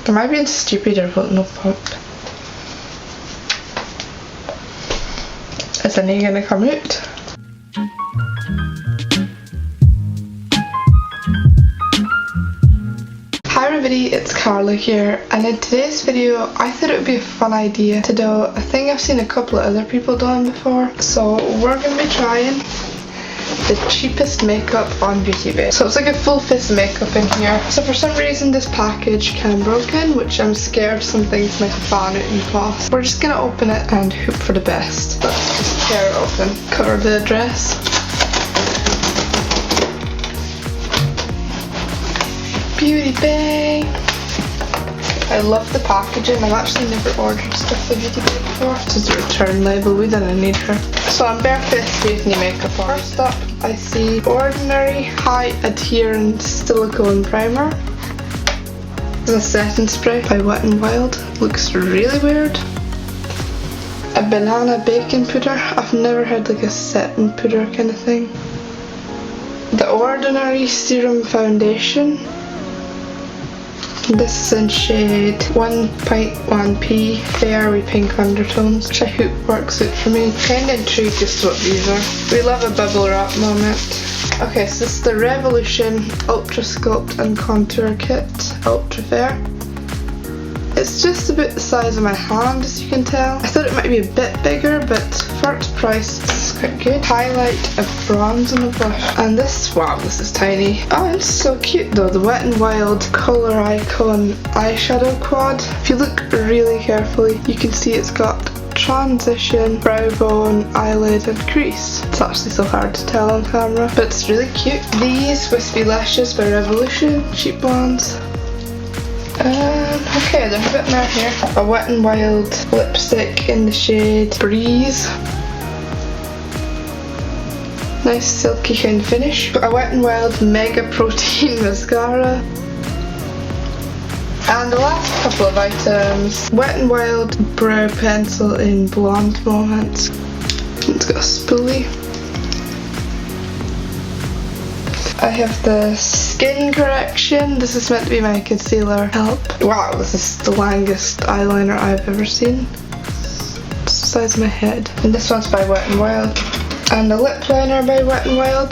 Am I being stupid or what? No pump. Is any gonna come out? Hi everybody, it's Carla here, and in today's video I thought it would be a fun idea to do a thing I've seen a couple of other people doing before. So we're going to be trying the cheapest makeup on BeautyBay. So it's like a full face of makeup in here. So for some reason this package came broken, which I'm scared some things might have fallen out in the past. We're just going to open it and hope for the best. Let's just tear it open, cover the address. BeautyBay. I love the packaging. I've actually never ordered stuff from BeautyBay before. This is the return label, we didn't need her. So I'm barefaced using makeup. First up, I see Ordinary High Adherence Silicone Primer. This is a setting spray by Wet n Wild. Looks really weird. A banana baking powder. I've never had like a setting powder kind of thing. The Ordinary Serum Foundation. This is in shade 1.1p, fair with pink undertones, which I hope works out for me. Kinda intrigued as to what these are. We love a bubble wrap moment. Okay, so this is the Revolution Ultra Sculpt and Contour Kit, Ultra Fair. It's just about the size of my hand, as you can tell. I thought it might be a bit bigger, but for its price, it's quite good. Highlight of bronze on the blush. And this, wow, this is tiny. Oh, it's so cute though. The Wet n Wild Color Icon eyeshadow quad. If you look really carefully, you can see it's got transition, brow bone, eyelid and crease. It's actually so hard to tell on camera, but it's really cute. These Wispy Lashes by Revolution, cheap ones. Okay, there's a bit more here. A Wet n Wild lipstick in the shade Breeze. Nice silky kind of finish. A Wet n Wild Mega Protein Mascara. And the last couple of items. Wet n Wild Brow Pencil in Blonde Moments. It's got a spoolie. I have the Skin Correction. This is meant to be my concealer help. Wow, this is the longest eyeliner I've ever seen. It's the size of my head. And this one's by Wet n Wild. And a lip liner by Wet n Wild.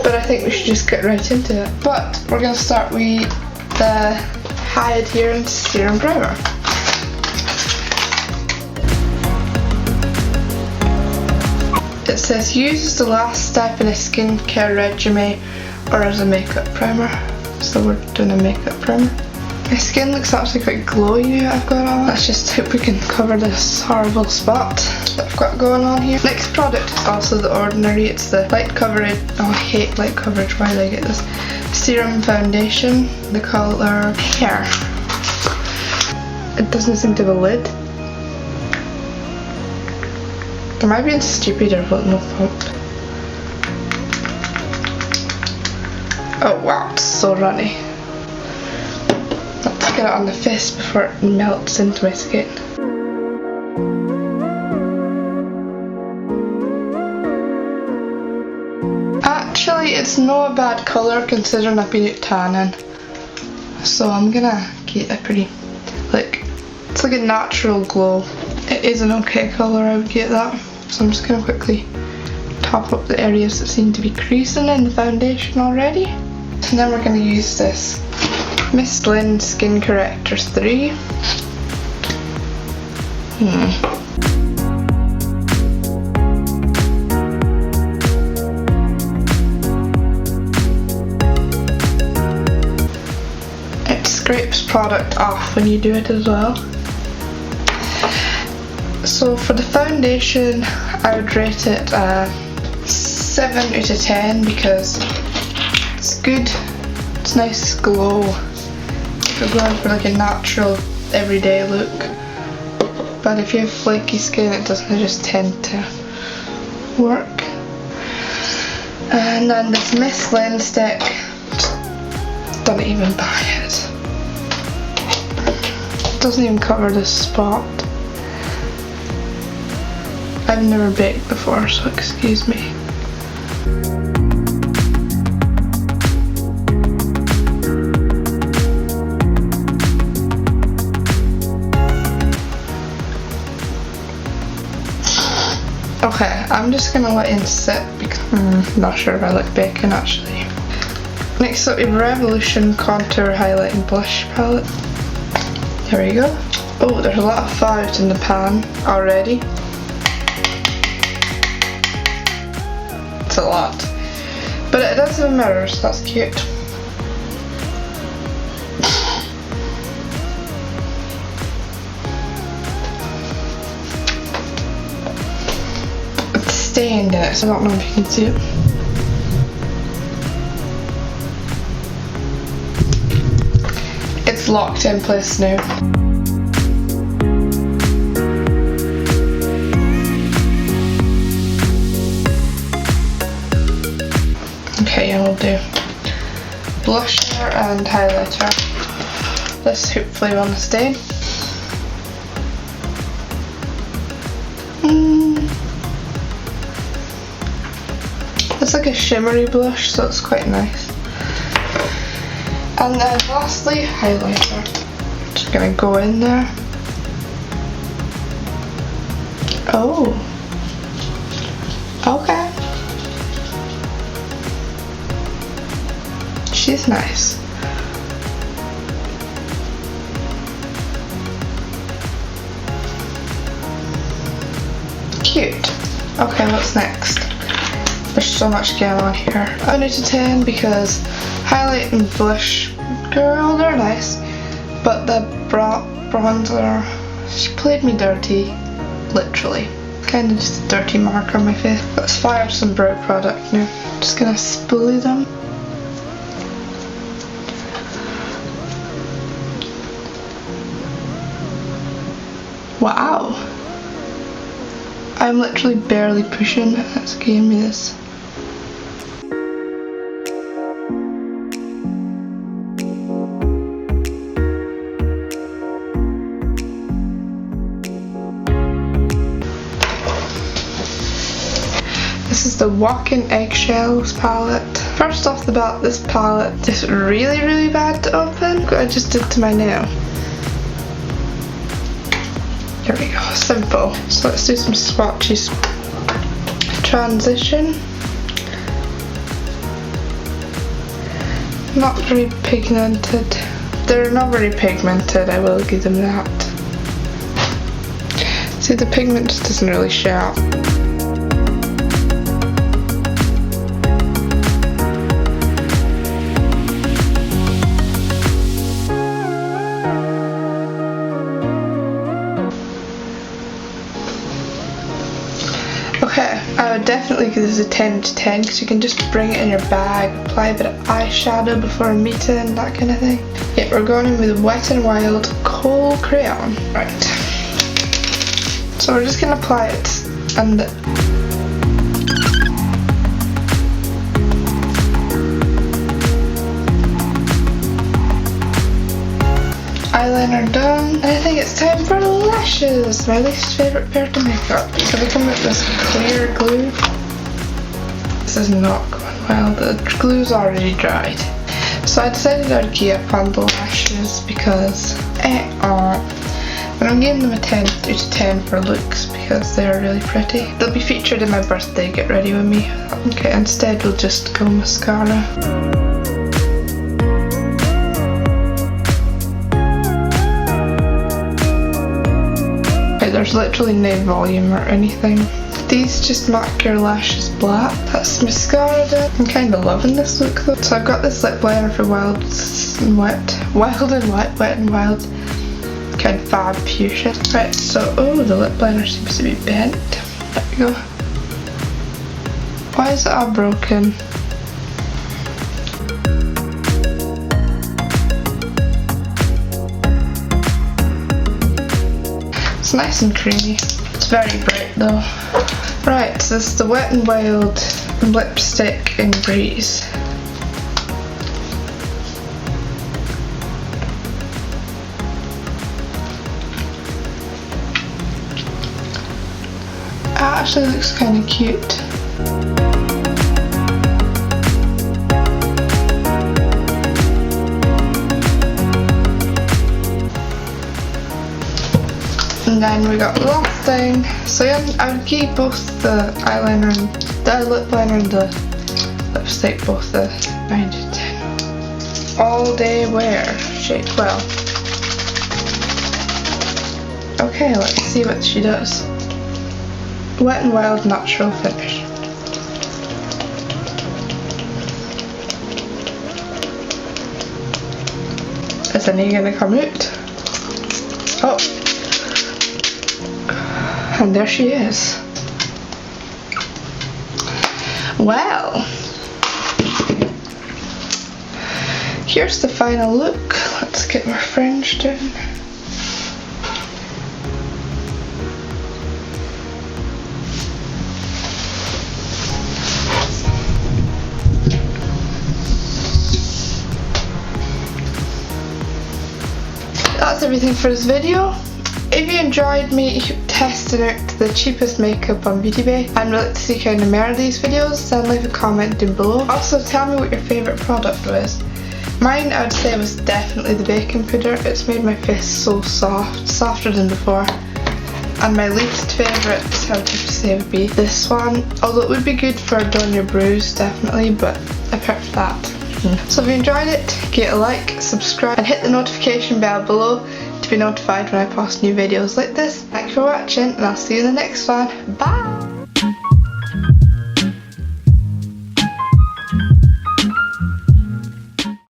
But I think we should just get right into it. But we're going to start with the High Adherence Serum Primer. It says use as the last step in a skincare regimen or as a makeup primer. So we're doing a makeup primer. My skin looks actually quite glowy I've got on. Let's just hope we can cover this horrible spot that I've got going on here. Next product is also the Ordinary. It's the light coverage, oh I hate light coverage, why did I get this? Serum Foundation, the colour Hair. It doesn't seem to have a lid. Am I being stupid or what? No pump. Oh wow, it's so runny. Let's get it on the face before it melts into my skin. Actually, it's no bad colour considering I've been out tanning. So I'm gonna get a pretty, like, it's like a natural glow. It is an okay colour, I would get that. So I'm just gonna quickly top up the areas that seem to be creasing in the foundation already. And then we're going to use this Miss Lynn Skin Corrector 3. It scrapes product off when you do it as well. So for the foundation, I would rate it 7 out of 10 because it's good, it's nice glow. If you're going for like a natural everyday look. But if you have flaky skin, it doesn't just tend to work. And then this Miss Lynn stick, don't even buy it. It doesn't even cover this spot. I've never baked before, so excuse me. Okay, I'm just gonna let him sit because I'm not sure if I look bacon actually. Next up, a Revolution Contour Highlighting Blush Palette. There we go. Oh, there's a lot of fat in the pan already. It's a lot. But it does have mirrors, that's cute. It's stained in it, so I don't know if you can see it. It's locked in place now. Okay, I will do blusher and highlighter. This hopefully won't stain. It's like a shimmery blush, so it's quite nice. And then lastly, highlighter. Just gonna go in there. Oh. Okay. She's nice. Cute. Okay, what's next? There's so much going on here. I need to 10 because highlight and blush, girl, they're nice. But the bronzer, she played me dirty, literally. Kind of just a dirty mark on my face. Let's fire some brow product now. Just gonna spoolie them. Wow. I'm literally barely pushing. It's giving me this. This is the Walking Eggshells palette. First off the bat, this palette is really bad to open. I just did to my nail. There we go, simple. So let's do some swatches. Transition. Not very pigmented. They're not very pigmented, I will give them that. See, the pigment just doesn't really show up. Okay, I would definitely give this a 10 to 10 because you can just bring it in your bag, apply a bit of eyeshadow before a meeting, that kind of thing. Yeah, we're going in with Wet n Wild Kohl Crayon. Right. So we're just going to apply it and eyeliner done. And I think it's time for lashes, my least favourite part of makeup. So they come with this clear glue. This is not going well, the glue's already dried. So I decided I'd key up on the lashes because but I'm giving them a 10 out of 10 for looks because they're really pretty. They'll be featured in my birthday Get Ready With Me. Okay, instead we'll just go mascara. There's literally no volume or anything. These just mark your lashes black. That's mascara done. I'm kind of loving this look though. So I've got this lip liner for Wild and Wet, Wet and Wild. Kind of fab fuchsia. Right, so, oh, the lip liner seems to be bent. There we go. Why is it all broken? It's nice and creamy. It's very bright though. Right, so this is the Wet n Wild lipstick in Breeze. It actually looks kind of cute. And then we got the last thing. So yeah, I would give both the eyeliner and the lip liner and the lipstick both the 9 to 10. All day wear shade. Well, okay, let's see what she does. Wet n Wild natural finish. Is any gonna come out? Oh, and there she is. Well, here's the final look. Let's get my fringe down. That's everything for this video. If you enjoyed me testing out the cheapest makeup on Beauty Bay and would like to see kind of more of these videos, then leave a comment down below. Also tell me what your favourite product was. Mine, I would say, was definitely the baking powder. It's made my face so soft, softer than before. And my least favourite, I would have to say, would be this one. Although it would be good for doing your brows, definitely, but I prefer that. So if you enjoyed it, give it a like, subscribe and hit the notification bell below to be notified when I post new videos like this. Thanks for watching and I'll see you in the next one. Bye!